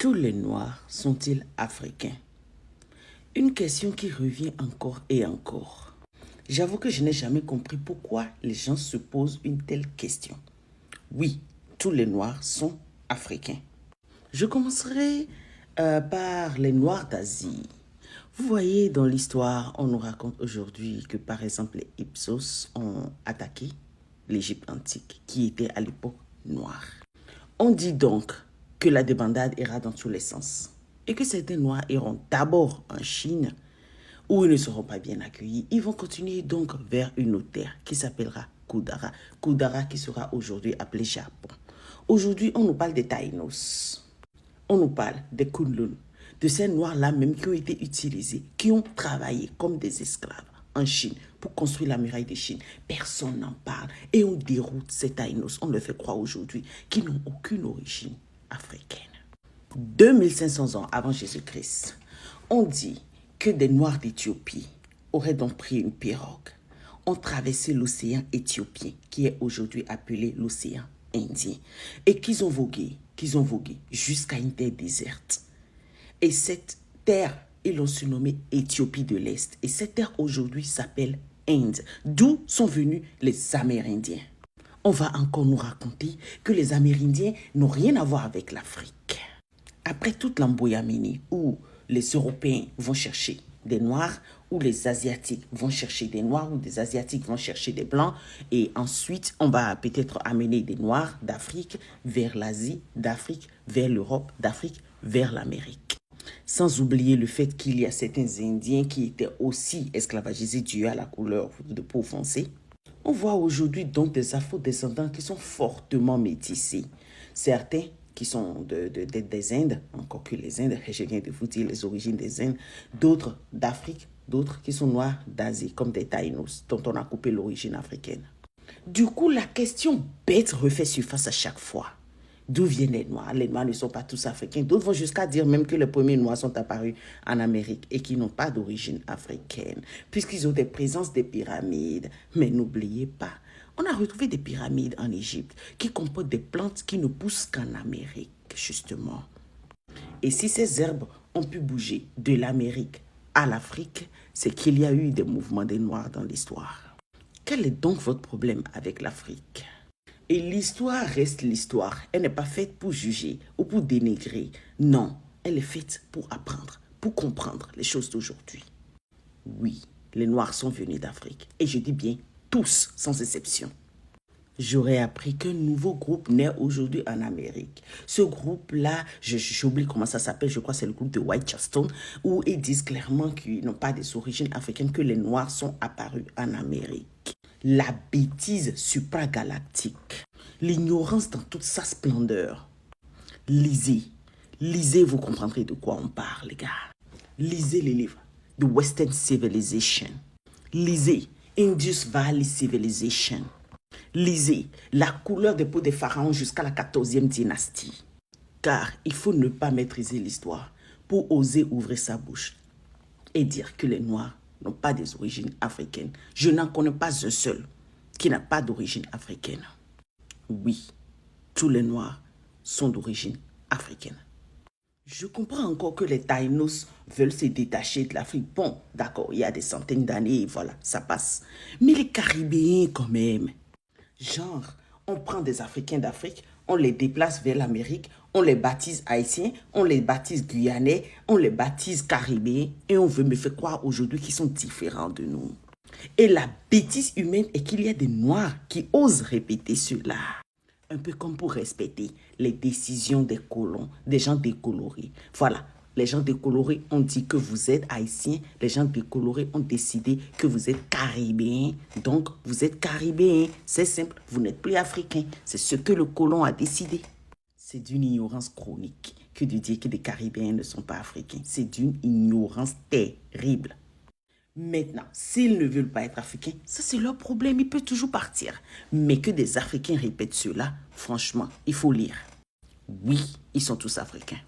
Tous les Noirs sont-ils africains? Une question qui revient encore et encore. J'avoue que je n'ai jamais compris pourquoi les gens se posent une telle question. Oui, tous les Noirs sont africains. Je commencerai par les Noirs d'Asie. Vous voyez, dans l'histoire, on nous raconte aujourd'hui que, par exemple, les Hyksos ont attaqué l'Égypte antique, qui était à l'époque noire. On dit donc que la débandade ira dans tous les sens et que certains Noirs iront d'abord en Chine, où ils ne seront pas bien accueillis. Ils vont continuer donc vers une autre terre qui s'appellera Kudara. Kudara qui sera aujourd'hui appelé Japon. Aujourd'hui, on nous parle des Taïnos. On nous parle des Kunlun, de ces Noirs-là même qui ont été utilisés, qui ont travaillé comme des esclaves en Chine pour construire la muraille de Chine. Personne n'en parle et on déroute ces Taïnos. On leur fait croire aujourd'hui qu'ils n'ont aucune origine africaine. 2500 ans avant Jésus-Christ, on dit que des Noirs d'Éthiopie auraient donc pris une pirogue, ont traversé l'océan éthiopien, qui est aujourd'hui appelé l'océan Indien, et qu'ils ont vogué jusqu'à une terre déserte. Et cette terre, ils l'ont surnommée Éthiopie de l'Est. Et cette terre aujourd'hui s'appelle Inde, d'où sont venus les Amérindiens. On va encore nous raconter que les Amérindiens n'ont rien à voir avec l'Afrique. Après toute l'embouillamini où les Européens vont chercher des Noirs, où les Asiatiques vont chercher des Noirs, où des Asiatiques vont chercher des Blancs, et ensuite on va peut-être amener des Noirs d'Afrique vers l'Asie, d'Afrique vers l'Europe, d'Afrique vers l'Amérique. Sans oublier le fait qu'il y a certains Indiens qui étaient aussi esclavagisés dû à la couleur de peau foncée. On voit aujourd'hui donc des afro-descendants qui sont fortement métissés. Certains qui sont des Indes, encore que les Indes, je viens de vous dire les origines des Indes, d'autres d'Afrique, d'autres qui sont noirs d'Asie, comme des Taïnos, dont on a coupé l'origine africaine. Du coup, la question bête refait surface à chaque fois. D'où viennent les Noirs? Les Noirs ne sont pas tous africains. D'autres vont jusqu'à dire même que les premiers Noirs sont apparus en Amérique et qui n'ont pas d'origine africaine, puisqu'ils ont des présences des pyramides. Mais n'oubliez pas, on a retrouvé des pyramides en Égypte qui comportent des plantes qui ne poussent qu'en Amérique, justement. Et si ces herbes ont pu bouger de l'Amérique à l'Afrique, c'est qu'il y a eu des mouvements des Noirs dans l'histoire. Quel est donc votre problème avec l'Afrique? Et l'histoire reste l'histoire. Elle n'est pas faite pour juger ou pour dénigrer. Non, elle est faite pour apprendre, pour comprendre les choses d'aujourd'hui. Oui, les Noirs sont venus d'Afrique. Et je dis bien tous, sans exception. J'aurais appris qu'un nouveau groupe naît aujourd'hui en Amérique. Ce groupe-là, j'oublie comment ça s'appelle, je crois que c'est le groupe de Whitechapel, où ils disent clairement qu'ils n'ont pas des origines africaines, que les Noirs sont apparus en Amérique. La bêtise supragalactique, l'ignorance dans toute sa splendeur. Lisez, vous comprendrez de quoi on parle, les gars. Lisez les livres de Western Civilization. Lisez Indus Valley Civilization. Lisez la couleur des peaux des pharaons jusqu'à la 14e dynastie. Car il faut ne pas maîtriser l'histoire pour oser ouvrir sa bouche et dire que les Noirs n'ont pas des origines africaines. Je n'en connais pas un seul qui n'a pas d'origine africaine. Oui, tous les Noirs sont d'origine africaine. Je comprends encore que les Taïnos veulent se détacher de l'Afrique. Bon, d'accord, il y a des centaines d'années, voilà, ça passe. Mais les Caribéens quand même. Genre, on prend des Africains d'Afrique, on les déplace vers l'Amérique, on les baptise Haïtiens, on les baptise Guyanais, on les baptise Caribéens et on veut me faire croire aujourd'hui qu'ils sont différents de nous. Et la bêtise humaine est qu'il y a des Noirs qui osent répéter cela. Un peu comme pour respecter les décisions des colons, des gens décolorés. Voilà, les gens décolorés ont dit que vous êtes Haïtiens, les gens décolorés ont décidé que vous êtes Caribéens. Donc, vous êtes Caribéens. C'est simple, vous n'êtes plus Africains. C'est ce que le colon a décidé. C'est d'une ignorance chronique que de dire que les Caribéens ne sont pas africains. C'est d'une ignorance terrible. Maintenant, s'ils ne veulent pas être africains, ça c'est leur problème, ils peuvent toujours partir. Mais que des Africains répètent cela, franchement, il faut lire. Oui, ils sont tous africains.